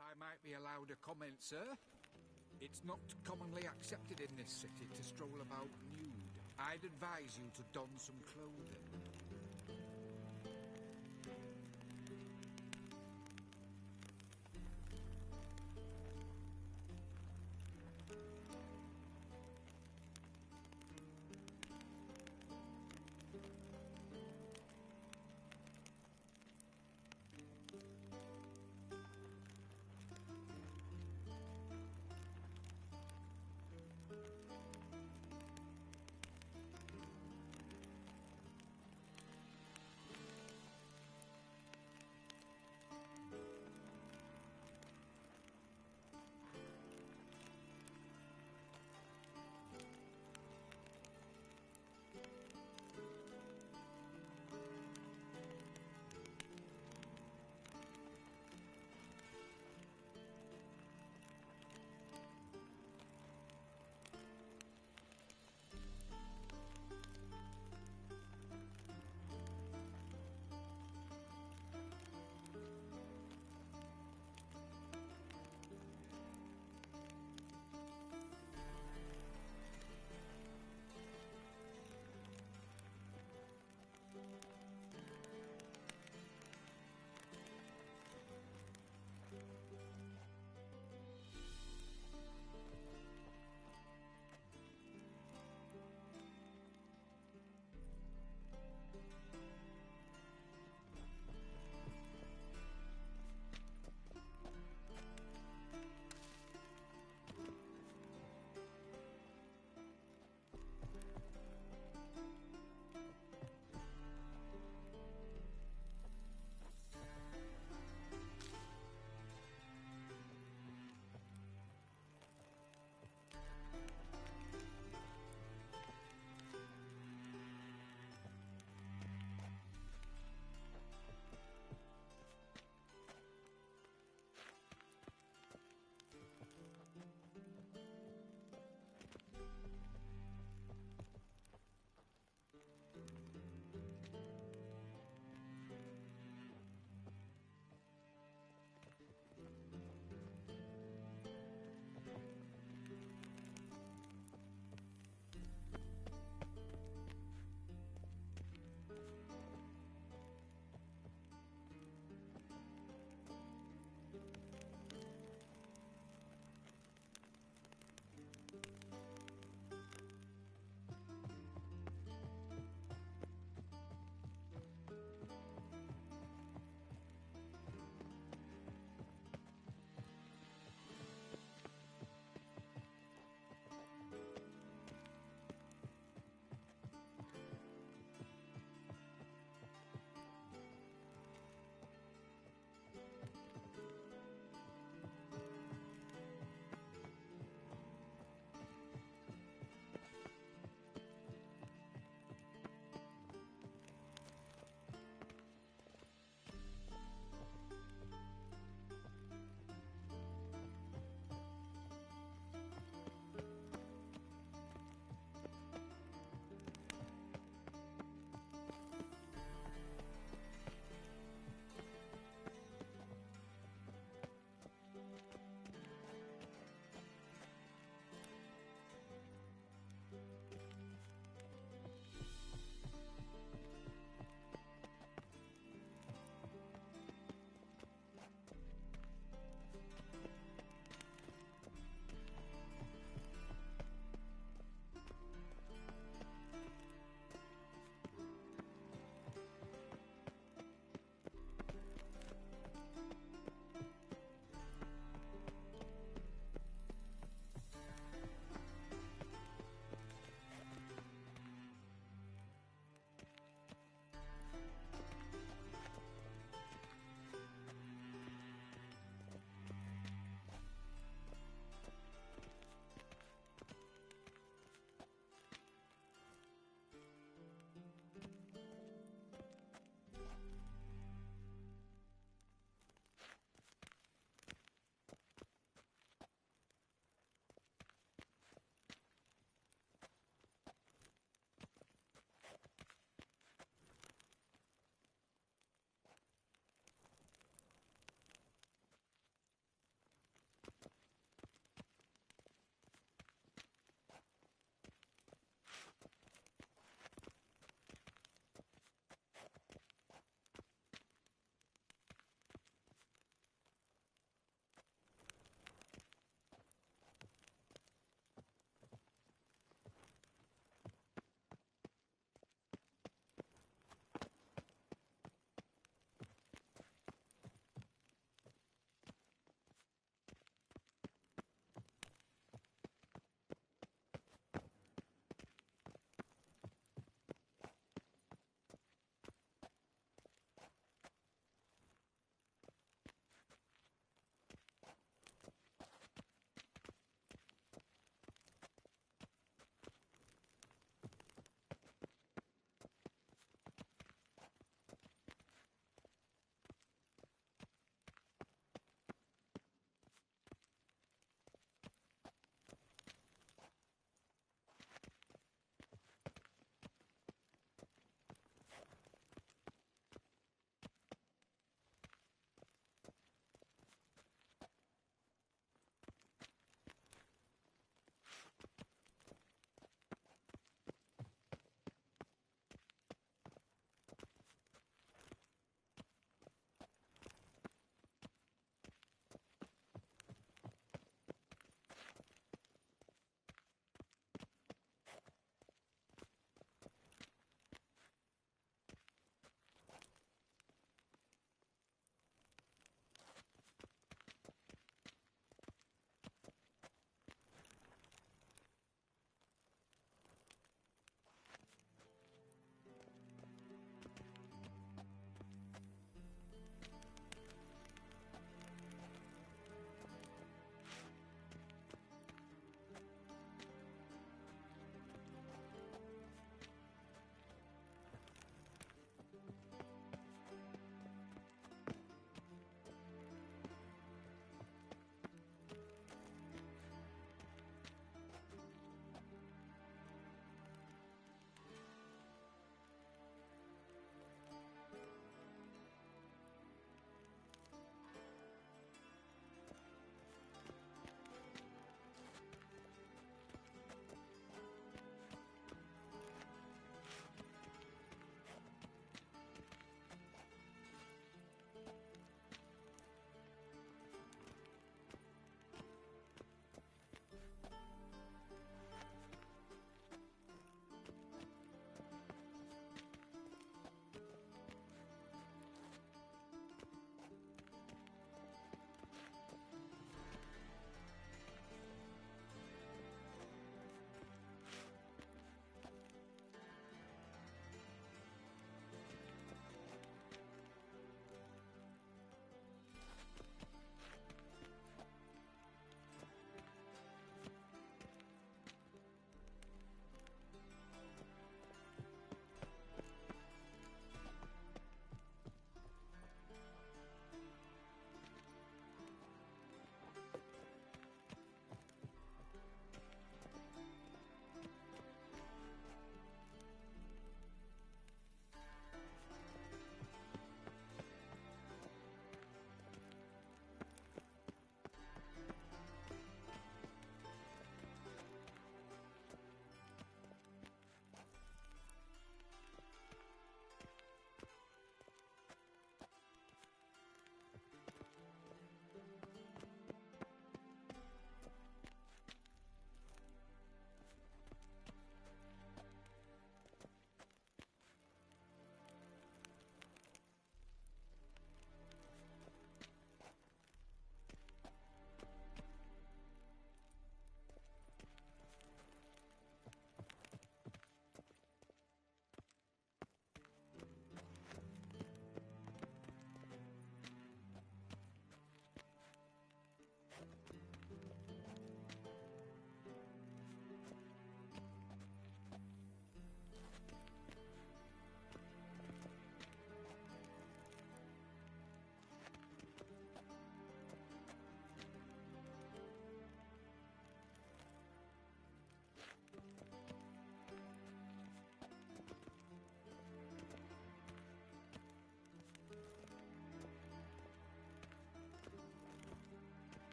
If I might be allowed a comment, sir. It's not commonly accepted in this city to stroll about nude. I'd advise you to don some clothing.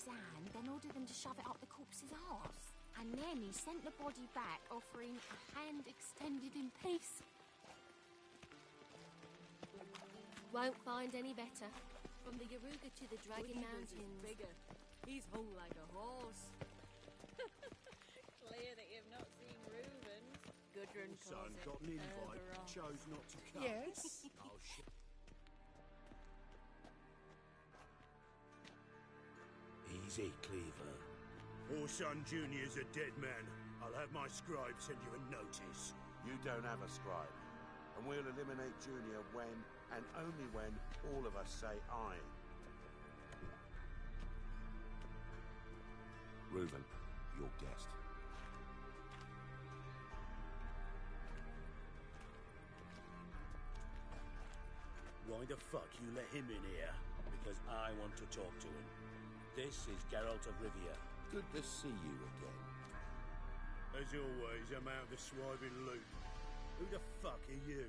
Dan, then ordered them to shove it up the corpse's arse. And then he sent the body back, offering a hand extended in peace. Won't find any better. From the Yaruga to the Dragon Mountains. Bigger. He's hung like a horse. Clear that you've not seen Reuben. Gudrun Son calls got it an invite, Kerberos. chose not to come. Yes? Oh, shit. Easy, Cleaver. Orson Jr.'s a dead man. I'll have my scribe send you a notice. You don't have a scribe, and we'll eliminate Junior when, and only when, all of us say aye. Reuben, your guest. Why the fuck you let him in here? Because I want to talk to him. This is Geralt of Rivia. Good to see you again. As always, I'm out of the swiving loop. Who the fuck are you?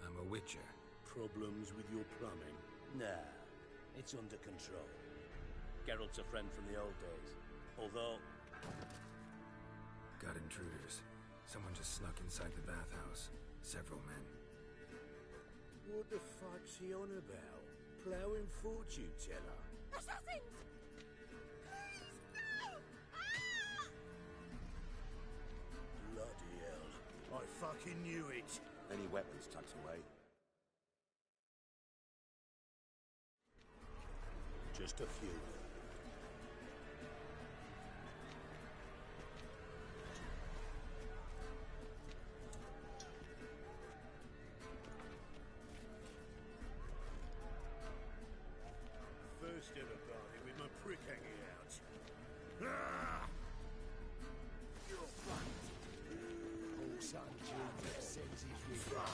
I'm a witcher. Problems with your plumbing? Nah, it's under control. Geralt's a friend from the old days. Although... Got intruders. Someone just snuck inside the bathhouse. Several men. What the fuck's he on about? Ploughing fortune teller? Assassins! Please, no! Ah! Bloody hell. I fucking knew it. Any weapons tucked away? Just a few. First ever party with my prick hanging out. Ah! You're fucked. Old son Junior sends his revenge.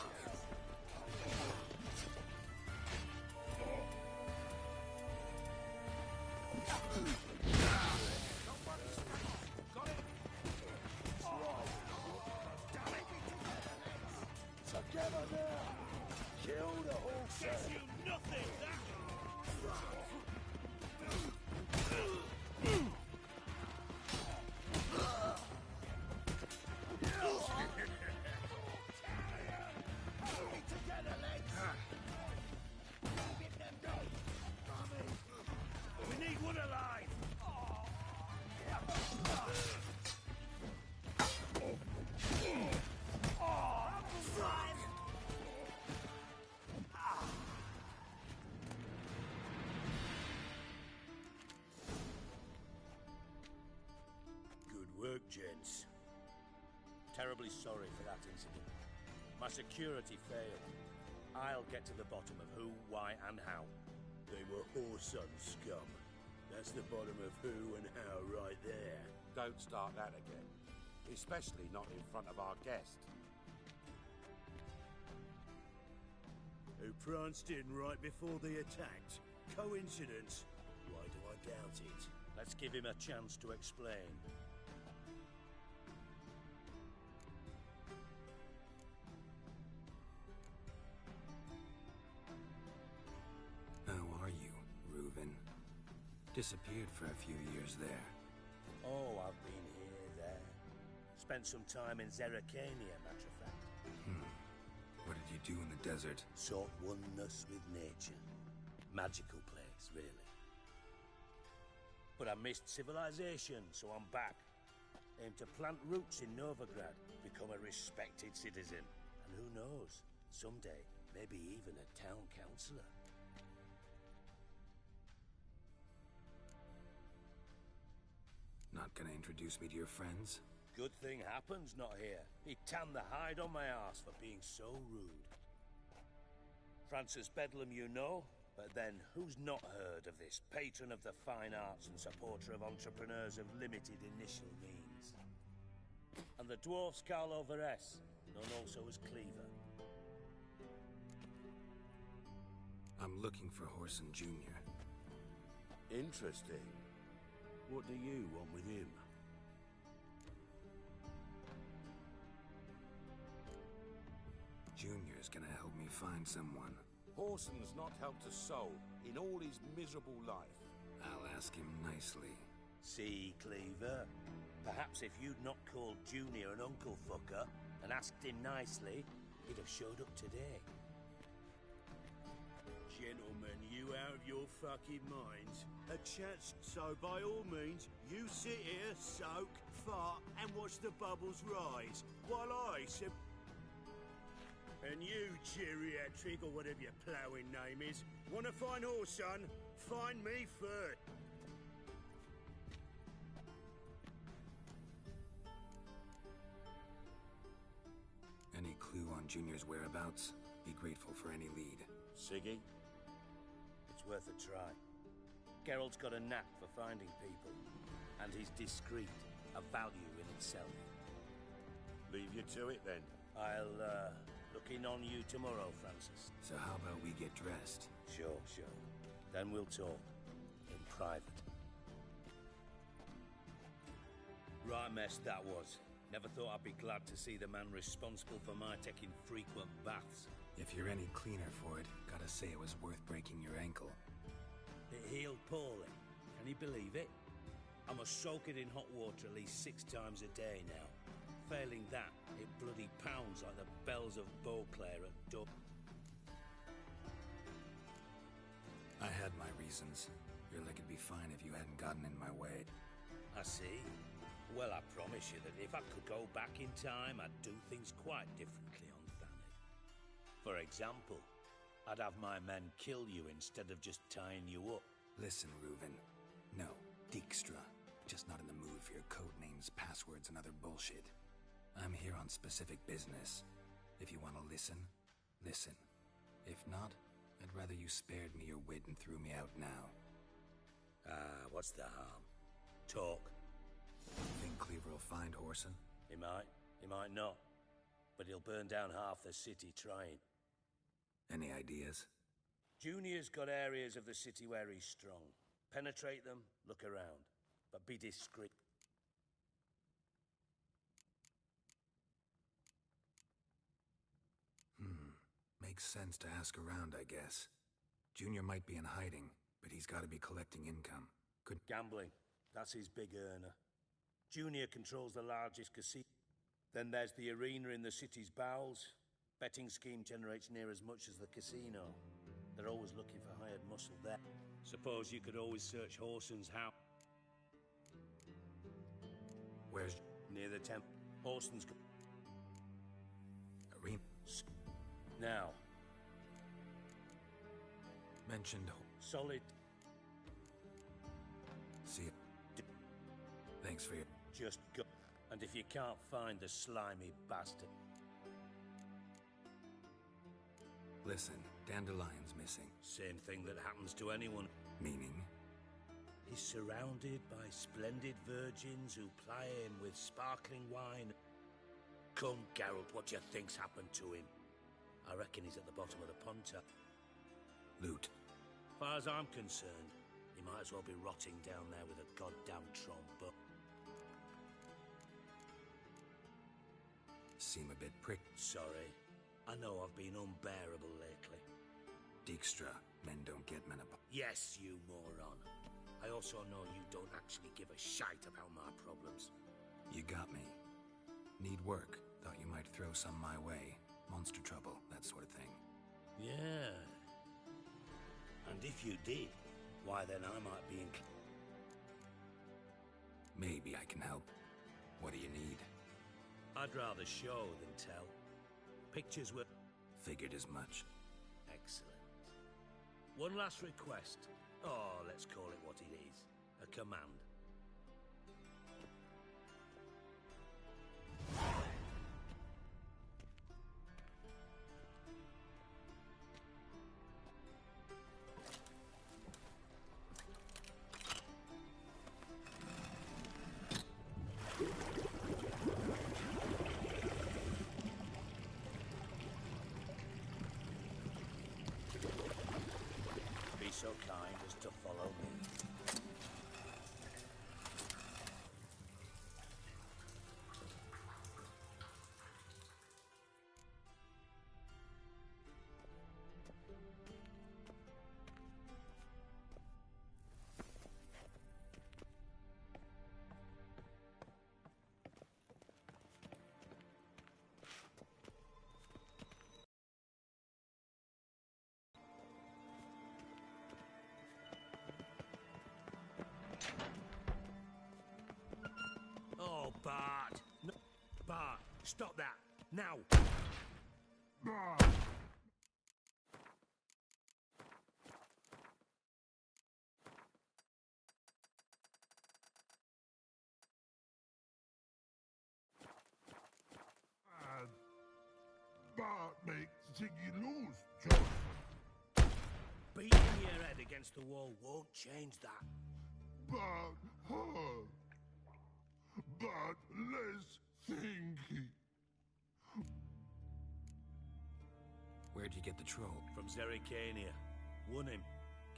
Together now! Kill the whole set! You nothing! We need one alive! Good work, gents. Terribly sorry for that incident. My security failed. I'll get to the bottom of who, why, and how. They were Whoreson scum. That's the bottom of who and how right there. Don't start that again. Especially not in front of our guest. Who pranced in right before they attacked. Coincidence? Why do I doubt it? Let's give him a chance to explain. How are you, Reuben? Disappeared for a few years there. Oh, I've been here, there. Spent some time in Zerrikania, matter of fact. What did you do in the desert? Sought oneness with nature. Magical place, really. But I missed civilization, so I'm back. Aim to plant roots in Novigrad, become a respected citizen. And who knows, someday, maybe even a town councillor. Not gonna introduce me to your friends? Good thing happens not here. He tanned the hide on my arse for being so rude. Francis Bedlam you know, but then who's not heard of this patron of the fine arts and supporter of entrepreneurs of limited initial means? And the dwarf's Carlo Veres, known also as Cleaver. I'm looking for Whoreson Jr. Interesting. What do you want with him? Junior's gonna help me find someone. Horson's not helped a soul in all his miserable life. I'll ask him nicely. See, Cleaver? Perhaps if you'd not called Junior an uncle fucker and asked him nicely, he'd have showed up today. Gentlemen, you out of your fucking minds? A chat's so by all means, you sit here, soak, fart, and watch the bubbles rise, while I sip. And you, geriatric, or whatever your ploughing name is, wanna find horse, son? Find me first. Any clue on Junior's whereabouts? Be grateful for any lead. Siggy? It's worth a try. Geralt's got a knack for finding people, and he's discreet, a value in itself. Leave you to it then. I'll, look in on you tomorrow, Francis. So how about we get dressed? Sure, sure. Then we'll talk. In private. Right mess that was. Never thought I'd be glad to see the man responsible for my taking frequent baths. If you're any cleaner for it, gotta say it was worth breaking your ankle. It healed poorly. Can you believe it? I must soak it in hot water at least 6 times a day now. Failing that, it bloody pounds like the bells of Beauclair at Dub. I had my reasons. Your leg would be fine if you hadn't gotten in my way. I see. Well, I promise you that if I could go back in time, I'd do things quite differently on Thanet. For example, I'd have my men kill you instead of just tying you up. Listen, Reuven. No, Dijkstra. Just not in the mood for your code names, passwords, and other bullshit. I'm here on specific business. If you want to listen, listen. If not, I'd rather you spared me your wit and threw me out now. What's the harm? Talk. Think Cleaver will find Whoreson? He might not. But he'll burn down half the city trying. Any ideas? Junior's got areas of the city where he's strong. Penetrate them, look around. But be discreet. Makes sense to ask around, I guess. Junior might be in hiding, but he's got to be collecting income. Good Gambling. That's his big earner. Junior controls the largest casino. Then there's the arena in the city's bowels. Betting scheme generates near as much as the casino. They're always looking for hired muscle there. Suppose you could always search Whoreson's house. Where's Near the temple. Whoreson's... Arena? Now. Mentioned. Solid. See it. Thanks for your... Just go. And if you can't find the slimy bastard... Listen, Dandelion's missing. Same thing that happens to anyone. Meaning? He's surrounded by splendid virgins who ply him with sparkling wine. Come, Geralt, what do you think's happened to him? I reckon he's at the bottom of the punter. Loot. Far as I'm concerned, he might as well be rotting down there with a goddamn trombone. Seem a bit prick. Sorry. I know I've been unbearable lately. Dijkstra, men don't get menopause. Yes, you moron. I also know you don't actually give a shite about my problems. You got me. Need work. Thought you might throw some my way. Monster trouble, that sort of thing. Yeah. And if you did, why then I might be in... Maybe I can help. What do you need? I'd rather show than tell. Pictures were... Figured as much. Excellent. One last request. Oh, let's call it what it is. A command. Be so kind as to follow me. Stop that! Now! That makes Ziggy lose, Johnson. Beating your head against the wall won't change that. But less thinky. Where'd you get the troll? From Zerrikania. Won him.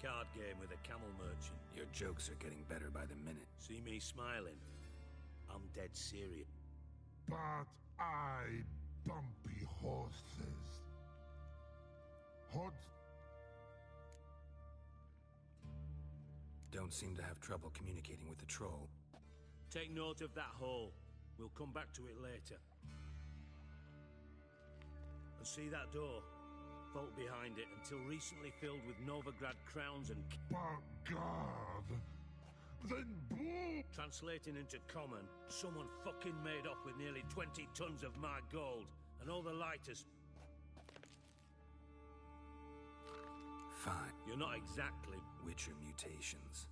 Card game with a camel merchant. Your jokes are getting better by the minute. See me smiling? I'm dead serious. But I bumpy horses. Hot. Don't seem to have trouble communicating with the troll. Take note of that hole. We'll come back to it later. And see that door? Vault behind it, until recently filled with Novigrad crowns and... But God! Then boom! Translating into common, someone fucking made off with nearly 20 tons of my gold, and all the lighters... Fine. You're not exactly... Witcher mutations.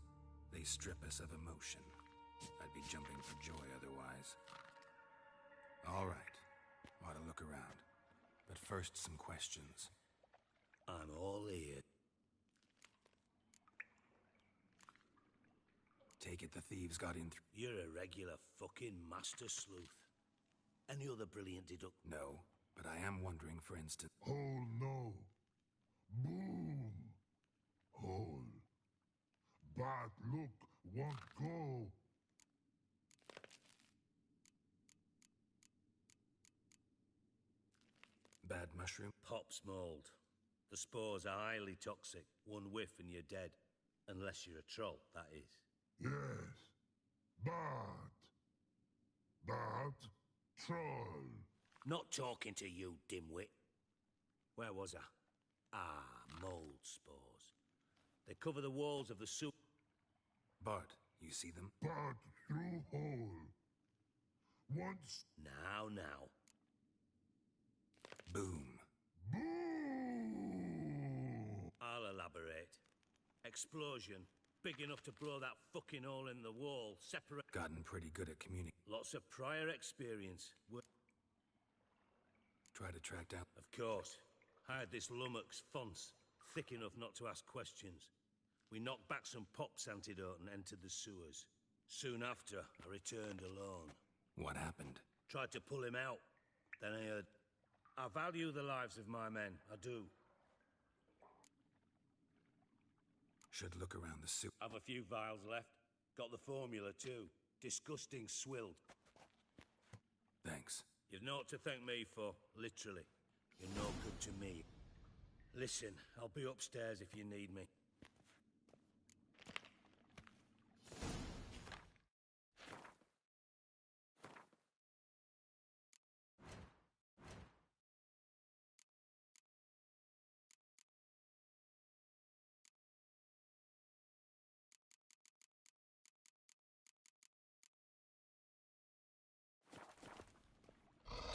They strip us of emotion. I'd be jumping for joy otherwise. All right. Ought to look around. But first, some questions. I'm all ear. Take it the thieves got in through... You're a regular fucking master sleuth. Any other brilliant deduct? No, but I am wondering, for instance... Oh no. Boom. Hole. But look, won't go. Bad mushroom? Pop's mold. The spores are highly toxic. One whiff and you're dead. Unless you're a troll, that is. Yes. But troll. Not talking to you, dimwit. Where was I? Ah, mold spores. They cover the walls of the soup. Bart, you see them? But through hole. Once. Now. Boom. Boom! I'll elaborate. Explosion. Big enough to blow that fucking hole in the wall. Separate. Gotten pretty good at communicating. Lots of prior experience. Try to track down... Of course. Hired this lummox, Fonce. Thick enough not to ask questions. We knocked back some Pop's antidote and entered the sewers. Soon after, I returned alone. What happened? Tried to pull him out. Then I heard... I value the lives of my men. I do. Should look around the sewer. Have a few vials left. Got the formula too. Disgusting swilled. Thanks. You've naught to thank me for, literally. You're no good to me. Listen, I'll be upstairs if you need me.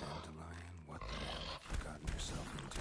Dandelion, what the hell have you gotten yourself into?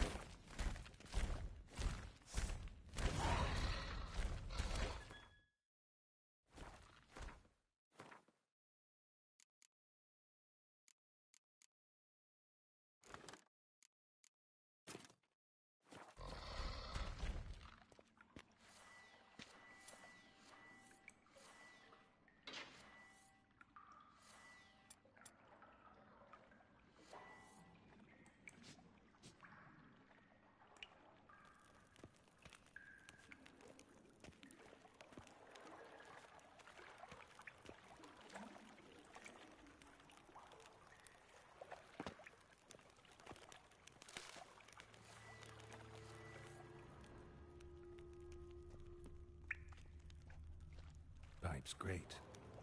Pipe's great.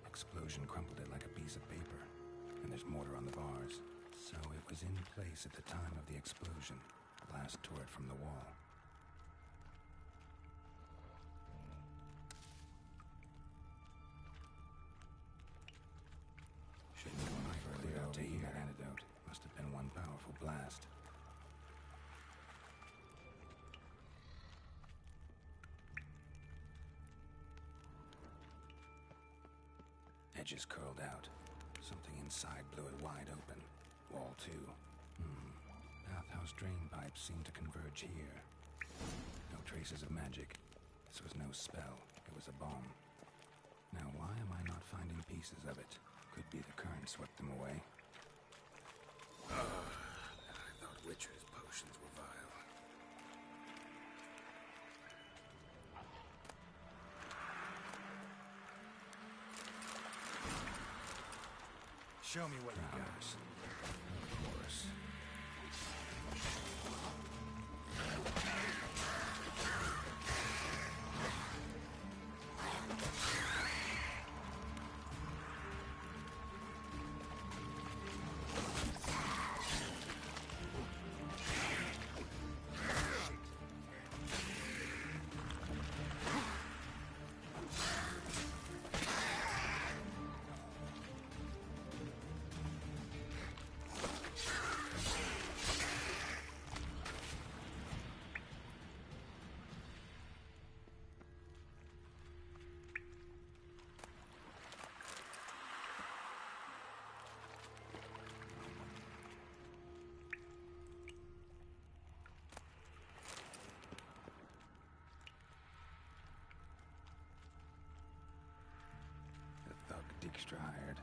Explosion crumpled it like a piece of paper. And there's mortar on the bars. So it was in place at the time of the explosion. Blast tore it from the wall. Shouldn't go any further out taking that antidote. Must have Edges curled out. Something inside blew it wide open. Wall 2. Bathhouse drain pipes seem to converge here. No traces of magic. This was no spell. It was a bomb. Now why am I not finding pieces of it? Could be the current swept them away. I thought Witcher's potions were vile. Show me what you got. Of course. Dijkstra hired.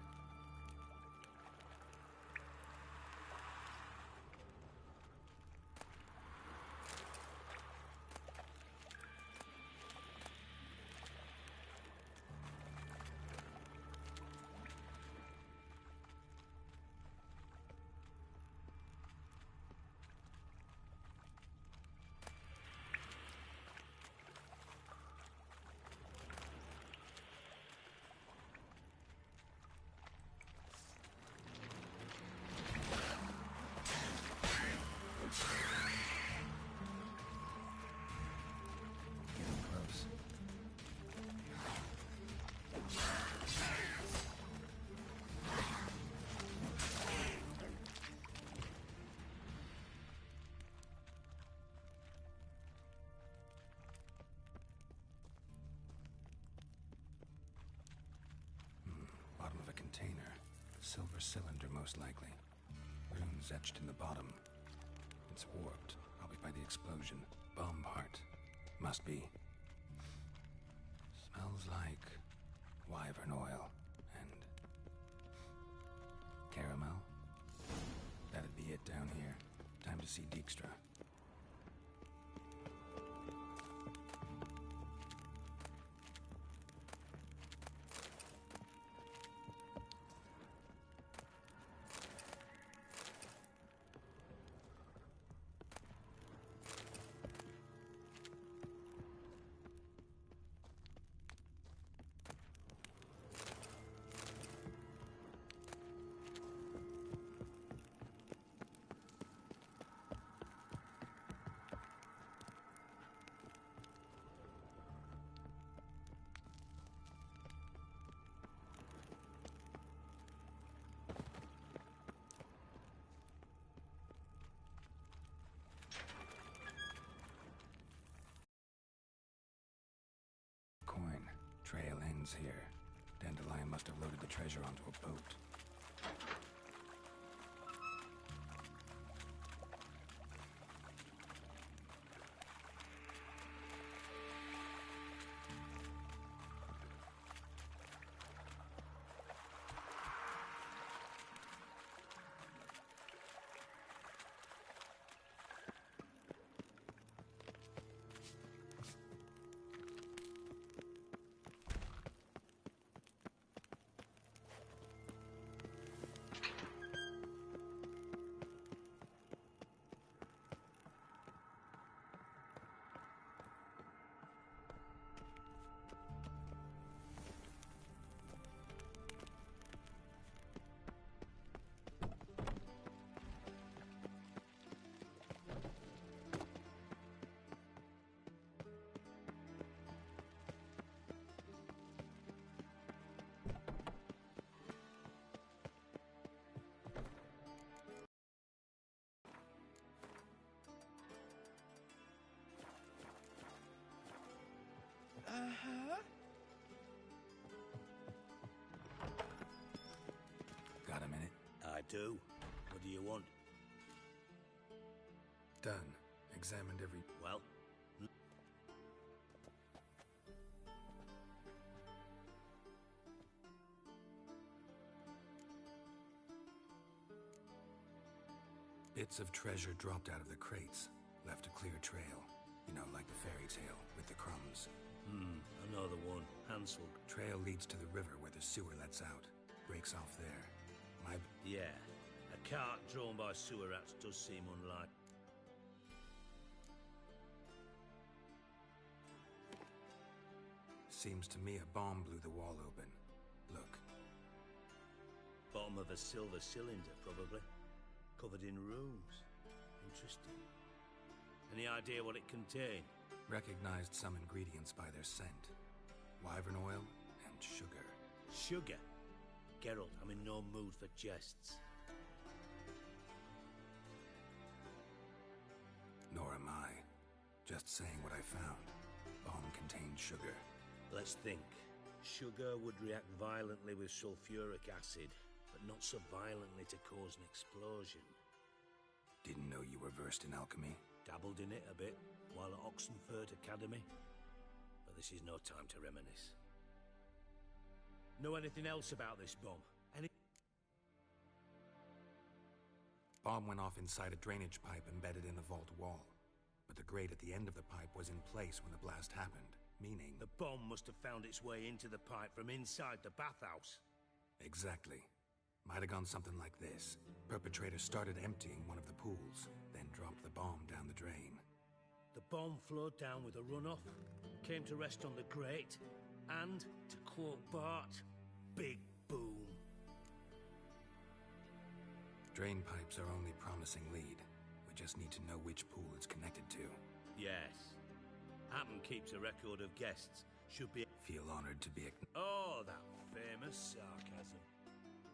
Silver cylinder, most likely. Runes etched in the bottom. It's warped, probably by the explosion. Bomb part. Must be. Smells like wyvern oil and caramel. That'd be it down here. Time to see Dijkstra. Trail ends here. Dandelion must have loaded the treasure onto a boat. do. What do you want? Done. Examined every... Well, bits of treasure dropped out of the crates. Left a clear trail. You know, like the fairy tale, with the crumbs. Another one. Hansel. Trail leads to the river where the sewer lets out. Breaks off there. Yeah. A cart drawn by sewer rats does seem unlikely. Seems to me a bomb blew the wall open. Look. Bottom of a silver cylinder, probably. Covered in runes. Interesting. Any idea what it contained? Recognized some ingredients by their scent. Wyvern oil and sugar. Sugar? Geralt, I'm in no mood for jests. Nor am I. Just saying what I found. Bomb contained sugar. Let's think. Sugar would react violently with sulfuric acid, but not so violently to cause an explosion. Didn't know you were versed in alchemy. Dabbled in it a bit while at Oxenford Academy. But this is no time to reminisce. Know anything else about this bomb? Bomb went off inside a drainage pipe embedded in the vault wall. But the grate at the end of the pipe was in place when the blast happened, meaning... The bomb must have found its way into the pipe from inside the bathhouse. Exactly. Might have gone something like this. Perpetrator started emptying one of the pools, then dropped the bomb down the drain. The bomb flowed down with a runoff, came to rest on the grate, and, to quote Bart, big boom. Drain pipes are only promising lead. We just need to know which pool it's connected to. Yes. Happen keeps a record of guests. Should be... Feel honored to be... Oh, that famous sarcasm.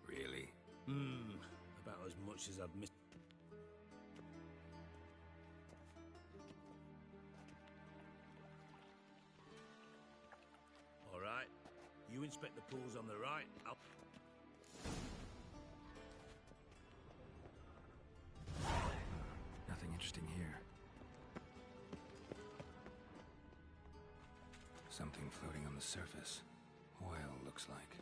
Really? About as much as I've missed. All right. You inspect the pools on the right. Nothing interesting here. Something floating on the surface. Oil, looks like.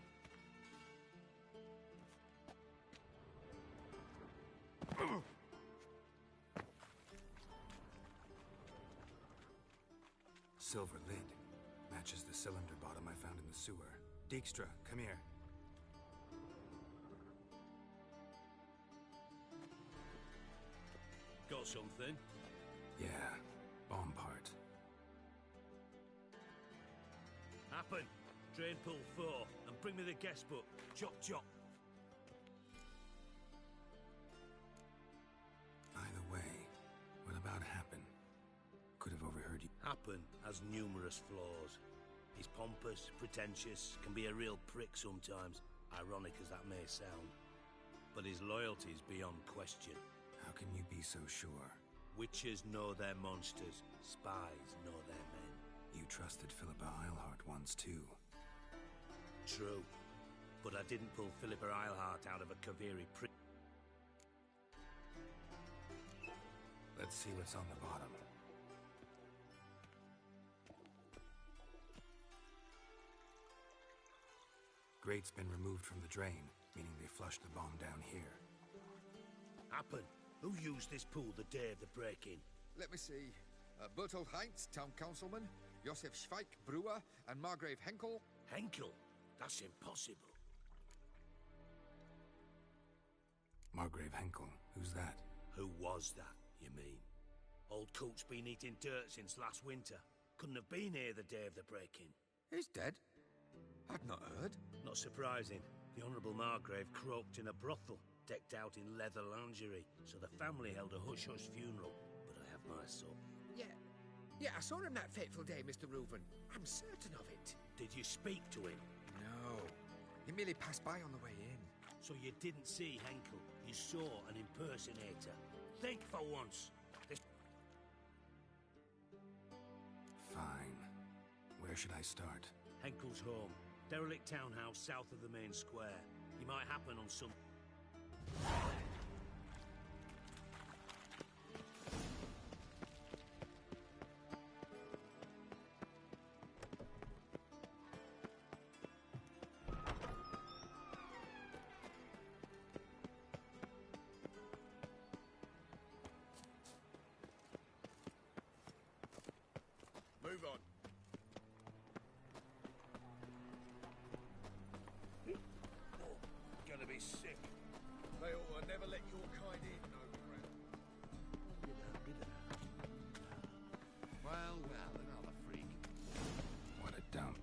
Silver lid. Matches the cylinder bottom I found in the sewer. Dijkstra, come here. Got something? Yeah, bomb part. Happen. Drain pool 4, and bring me the guest book. Chop chop. Either way, what about Happen? Could have overheard you. Happen has numerous flaws. He's pompous, pretentious, can be a real prick sometimes, ironic as that may sound. But his loyalty is beyond question. How can you be so sure? Witches know their monsters, spies know their men. You trusted Philippa Eilhart once too. True, but I didn't pull Philippa Eilhart out of a Kaviri prick. Let's see what's on the bottom. Grate's been removed from the drain, meaning they flushed the bomb down here. Happen. Who used this pool the day of the break-in? Let me see. Bertolt Heinz, town councilman, Josef Schweik, brewer, and Margrave Henkel. Henkel? That's impossible. Margrave Henkel, who's that? Who was that, you mean? Old coot's been eating dirt since last winter. Couldn't have been here the day of the break-in. He's dead? I'd not heard. Not surprising. The Honourable Margrave croaked in a brothel, decked out in leather lingerie, so the family held a hush-hush funeral. But I have my son. Yeah, I saw him that fateful day, Mr. Reuven. I'm certain of it. Did you speak to him? No. He merely passed by on the way in. So you didn't see Henkel. You saw an impersonator. Think for once. Fine. Where should I start? Henkel's home. Derelict townhouse south of the main square. You might happen on some... Move on. Gonna be sick. They ought to never let your kind in, Overground. Well, another freak. What a dump.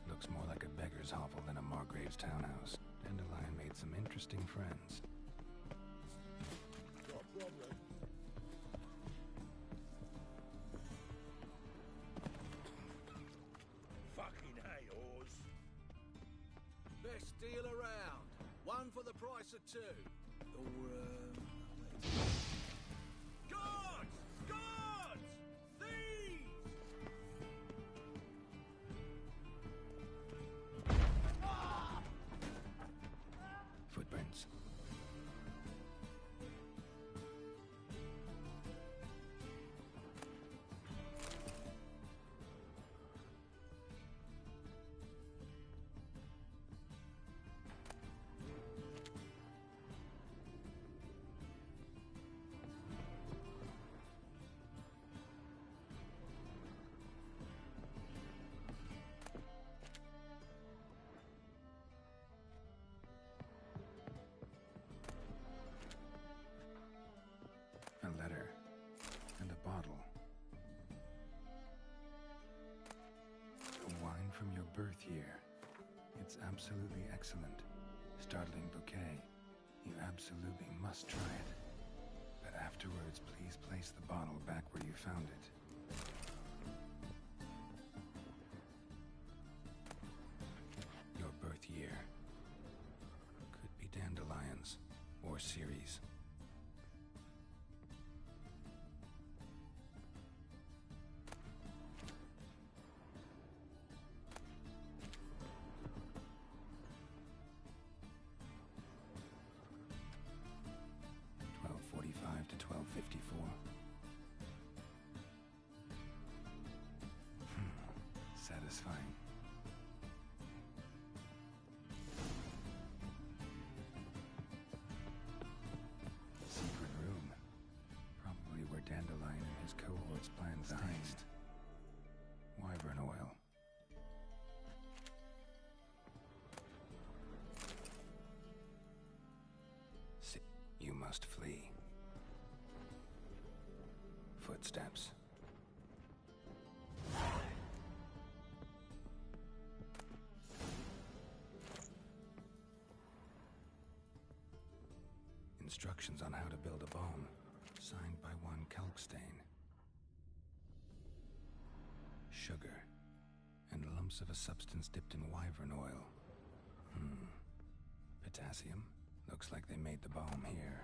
Looks more like a beggar's hovel than a Margrave's townhouse. Dandelion made some interesting friends. Got a problem. Fucking hay, Oars. Best deal around. One for the price of two. Or, wait. Guards! Guards! Thieves! Footprints. A letter. And a bottle. A wine from your birth year. It's absolutely excellent. Startling bouquet. You absolutely must try it. But afterwards, please place the bottle back where you found it. Your birth year. Could be dandelions. Or Ceres. To 1254. Satisfying. Secret room. Probably where Dandelion and his cohorts planned the heist. Wyvern oil. You must flee. Footsteps. Instructions on how to build a bomb, signed by one Kalkstein. Sugar, and lumps of a substance dipped in wyvern oil. Potassium? Looks like they made the bomb here.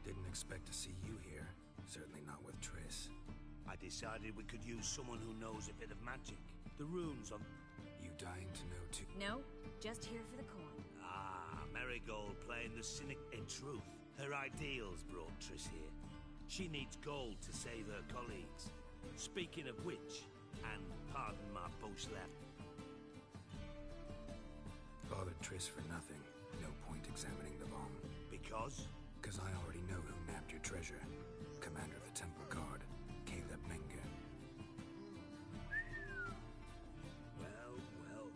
Didn't expect to see you here. Certainly not with Triss. I decided we could use someone who knows a bit of magic. The runes on... You dying to know too? No, just here for the coin. Ah, Marigold playing the cynic. In truth, her ideals brought Triss here. She needs gold to save her colleagues. Speaking of which, and pardon my post-lap. Bothered Triss for nothing. No point examining the bomb. Because? Because I already know who nabbed your treasure. Commander of the Temple Guard, Caleb Menge. Well, Marigold.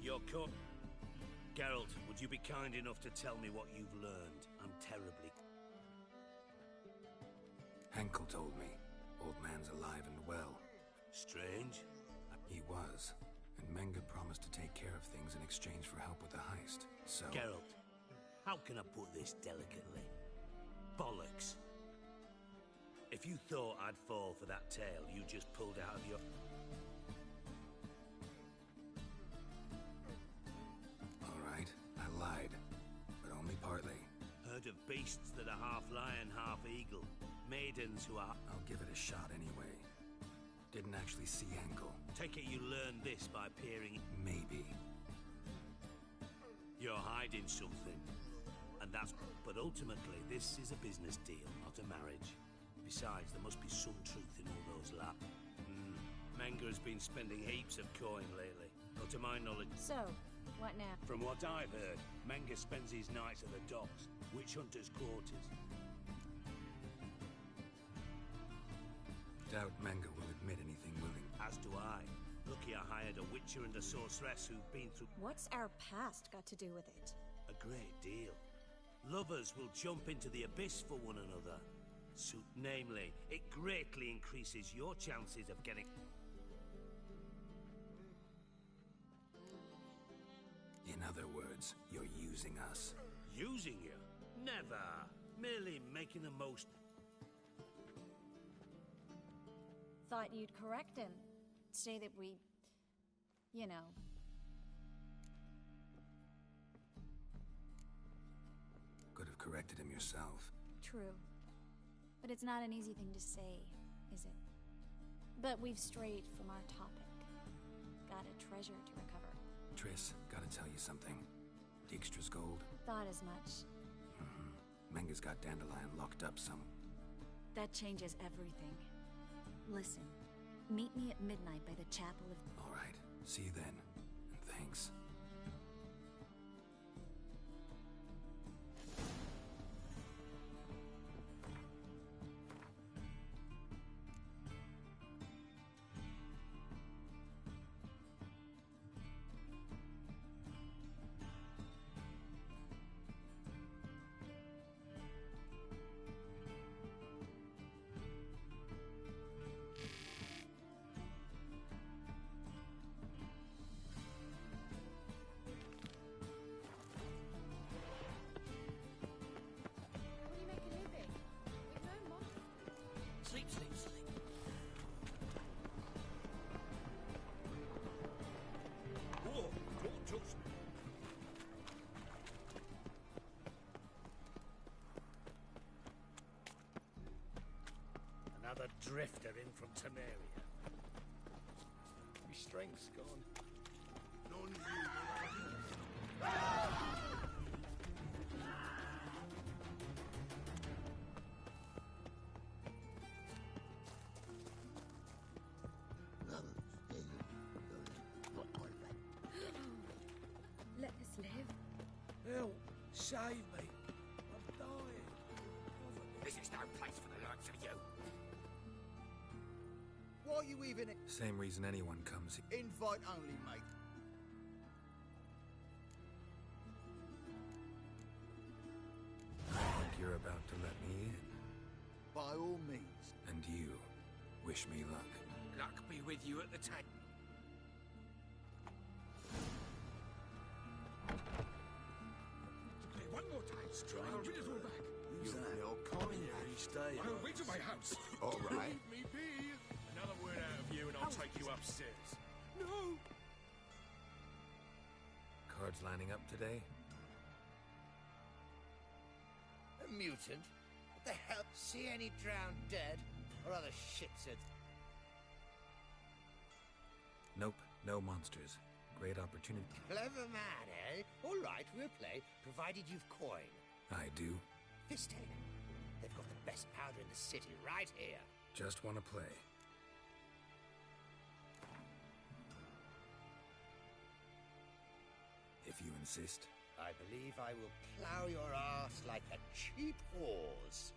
Your court... Geralt, would you be kind enough to tell me what you've learned? I'm terribly... Henkel told me. Old man's alive and well. Strange. He was. And Menge promised to take care of things in exchange for help with the heist. So... Geralt, how can I put this delicately? Bollocks. If you thought I'd fall for that tale you just pulled out of your... All right, I lied. But only partly. Heard of beasts that are half lion, half eagle. Maidens who are... I'll give it a shot anyway. Didn't actually see Angle. Take it you learned this by peering... Maybe. You're hiding something. And that's... But ultimately, this is a business deal, not a marriage. Besides, there must be some truth in all those Menga has been spending heaps of coin lately. But to my knowledge... So, what now? From what I've heard, Menga spends his nights at the docks, witch hunters' quarters. Doubt Menga will admit anything, will he? As do I. Lucky I hired a witcher and a sorceress who've been through... What's our past got to do with it? A great deal. Lovers will jump into the abyss for one another. Namely, it greatly increases your chances of getting... In other words, you're using us. Using you? Never. Merely making the most... Thought you'd correct him. Say that we... you know... Could have corrected him yourself. True. But it's not an easy thing to say, is it? But we've strayed from our topic. Got a treasure to recover. Triss, gotta tell you something. Dijkstra's gold? Thought as much. Menga's got Dandelion locked up some... That changes everything. Listen, meet me at midnight by the Chapel of... All right, see you then. And thanks. Another drifter in from Temeria. My strength's gone. None Let us live. Help! Save me! I'm dying! This is no place for the likes of you. Why are you even... Same reason anyone comes here. Invite only, mate. Think you're about to let me in? By all means. And you, wish me luck. Luck be with you at the time. One more time, Strike. I'll win us all back. You're no commentary, stay. I'll wait to my house. All right. Leave me be. Another word out of you and I'll take you upstairs. No. Cards lining up today? A mutant? What the hell? See any drowned dead? Or other shits? Nope, no monsters. Great opportunity. Clever man, eh? All right, we'll play, provided you've coin. I do. Fisthaven. They've got the best powder in the city right here. Just want to play. If you insist. I believe I will plow your ass like a cheap horse.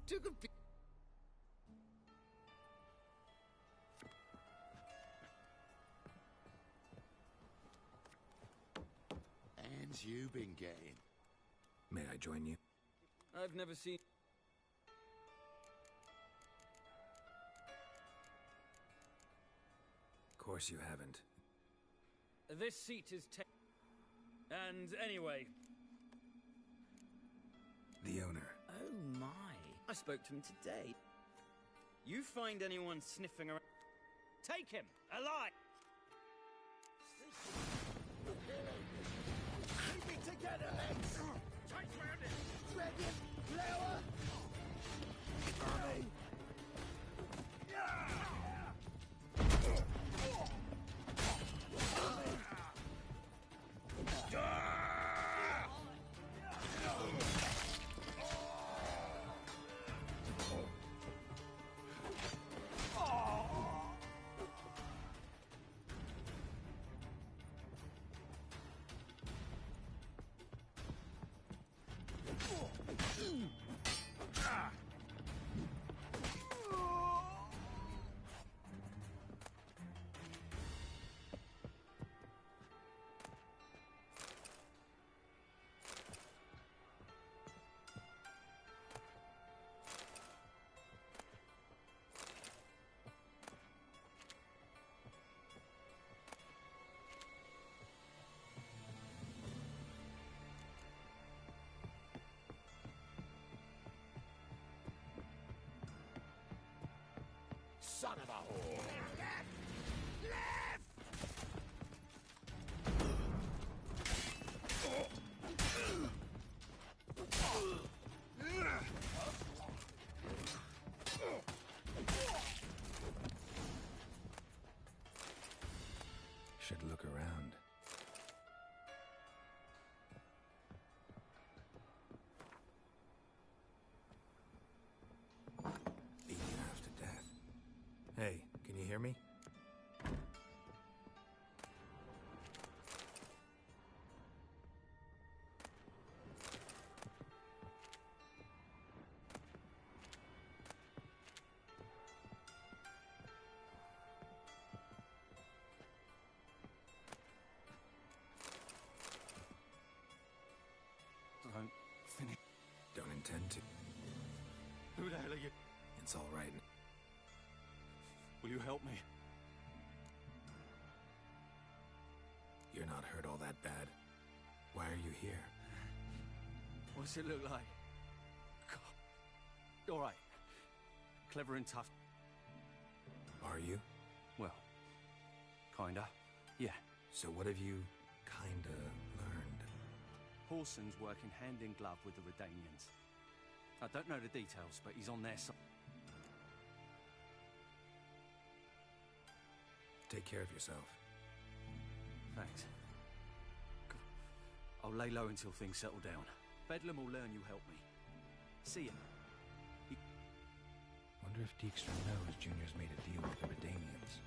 Took a pi- And you been getting? May I join you? I've never seen... Of course you haven't. This seat is And anyway... The owner. Oh my. I spoke to him today. You find anyone sniffing around... Take him! Alive! Keep it together, lads! Tight round it! Dragon, flower! Army! Son of a whore! Should look around. Beaten half to death. Hey, can you hear me? Don't finish. Don't intend to. Who the hell are you? It's all right. Will you help me? You're not hurt all that bad. Why are you here? What's it look like? God. All right. Clever and tough. Are you? Well, kinda. Yeah. So what have you kinda learned? Whoreson's working hand in glove with the Redanians. I don't know the details, but he's on their side. Take care of yourself. Thanks. Good. I'll lay low until things settle down. Bedlam will learn you helped me. See ya. Wonder if Dijkstra knows Junior's made a deal with the Redanians.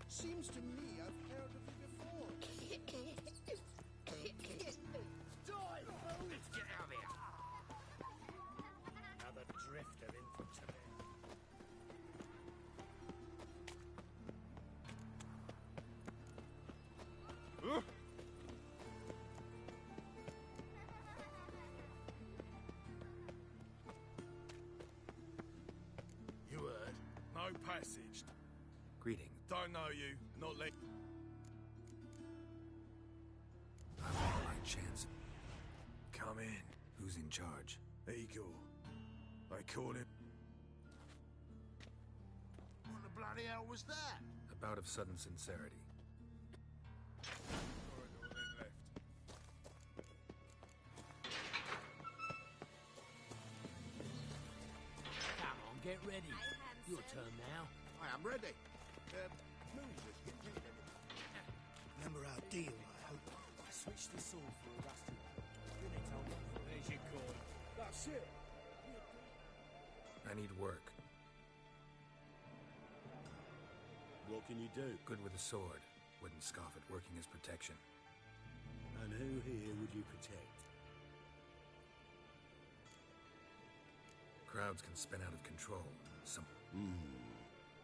Seems to me I've heard of you before. Let's get out of here! Another drift of infantry. You heard? No passage. Greeting. Don't know you. Not let... I want my chance. Come in. Who's in charge? Igor. They call him... What the bloody hell was that? A bout of sudden sincerity. Come on, get ready. Your turn now. I am ready. Moon's just getting rid of it. Remember our deal, I hope. switch the sword for a rusty. Then they told me, there's your coin. That's it. I need work. What can you do? Good with a sword. Wouldn't scoff at working as protection. And who here would you protect? Crowds can spin out of control. Some...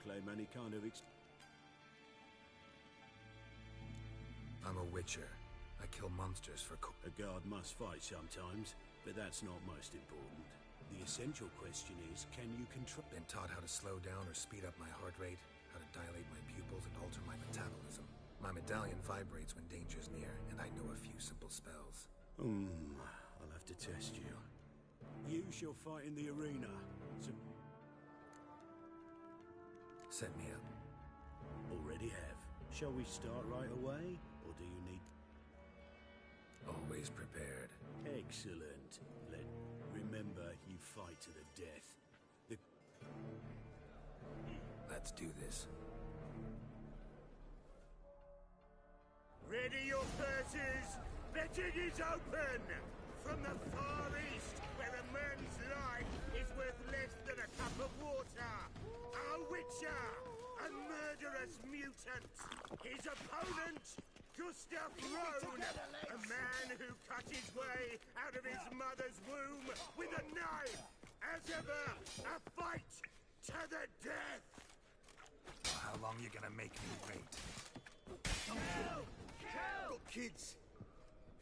Claim any kind of I'm a witcher. I kill monsters for A guard must fight sometimes, but that's not most important. The essential question is, can you control... Been taught how to slow down or speed up my heart rate, how to dilate my pupils and alter my metabolism. My medallion vibrates when danger's near, and I know a few simple spells. I'll have to test you. You shall fight in the arena. Set me up. Already have. Shall we start right away, or do you need... Always prepared. Excellent. Remember, you fight to the death. Let's do this. Ready your purses! Betting is open! From the Far East, where a man's life is worth less than a cup of water, a witcher, a murderous mutant. His opponent, Gustav Rohn, a man who cut his way out of his mother's womb with a knife. As ever, a fight to the death. How long you gonna make me wait? Got kids.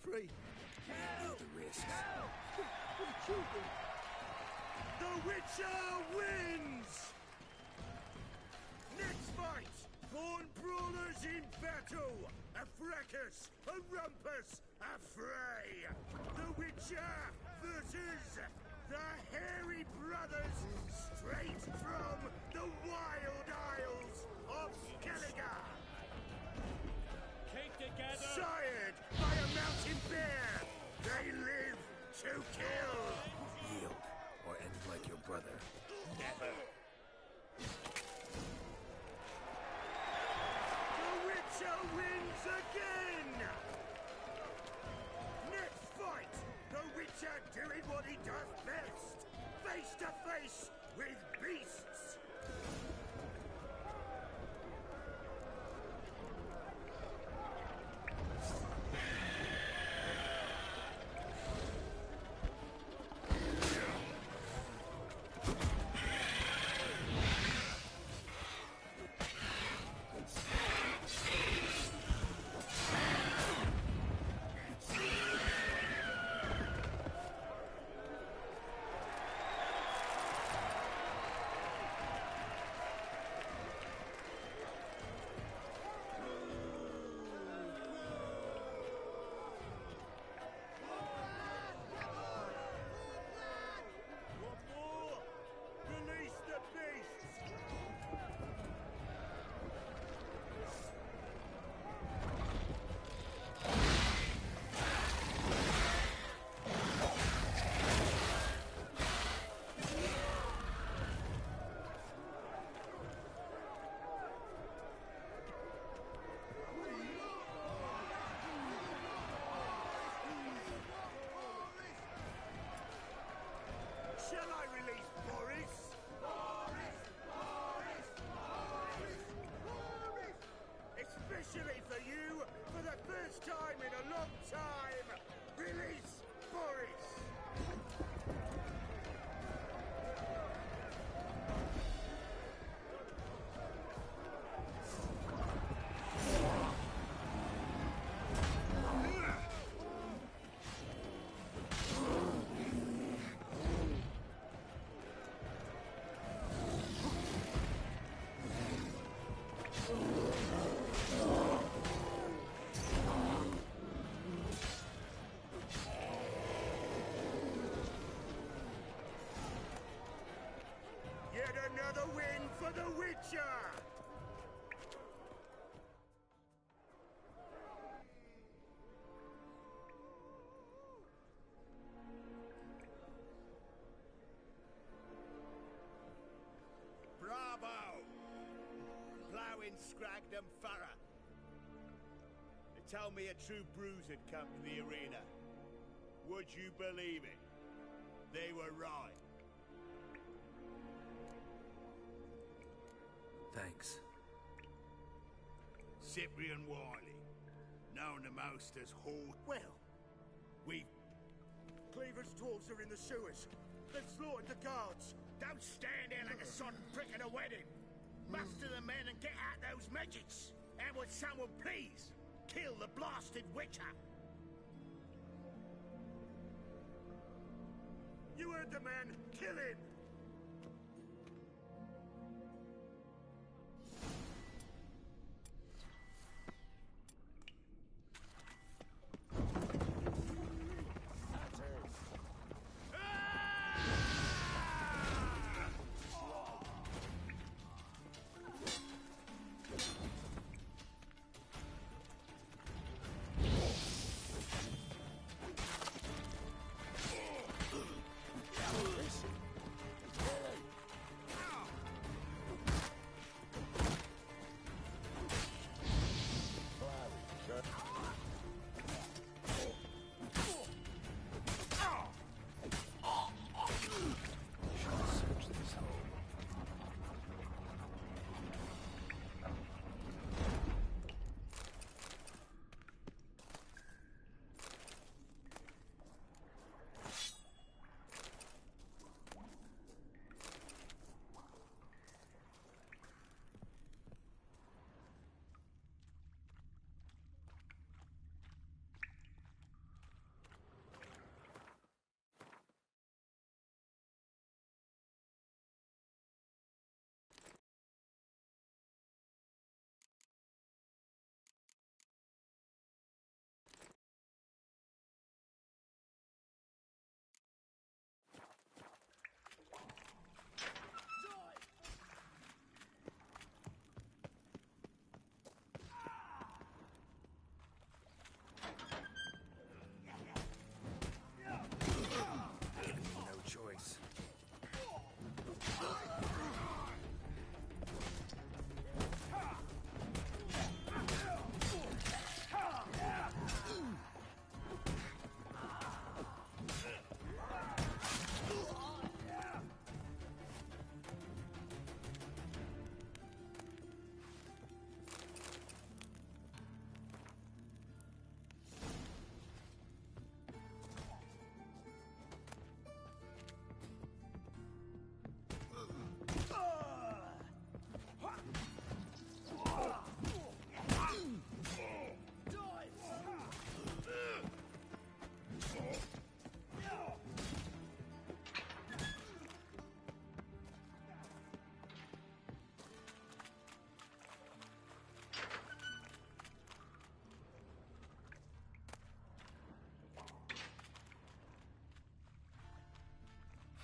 Free. You know the risks. For the children. The Witcher wins! Next fight! Born brawlers in battle! A fracas! A rumpus! A fray! The Witcher versus the Hairy Brothers, straight from the Wild Isles of Skellige! Keep together! Sired by a mountain bear! They live to kill! Yield, or end like your brother. Never! The Witcher wins again! Next fight! The Witcher doing what he does best! Face to face with beasts! Shall I release Boris? Especially for you, for the first time in a long time, release Boris! Yet another win for the Witcher! Bravo! Ploughing Scragdom Thorough. told me a true bruiser had come to the arena. Would you believe it? They were right. Thanks. Cyprian Wiley, known to most as Hall. Well, Cleaver's dwarves are in the sewers. They've slaughtered the guards. Don't stand there like a sodden prick at a wedding. Muster the men and get out those midgets. And would someone please kill the blasted witcher? You heard the man. Kill him!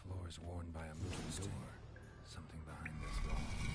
Floor is worn by a moving door. Something behind this wall.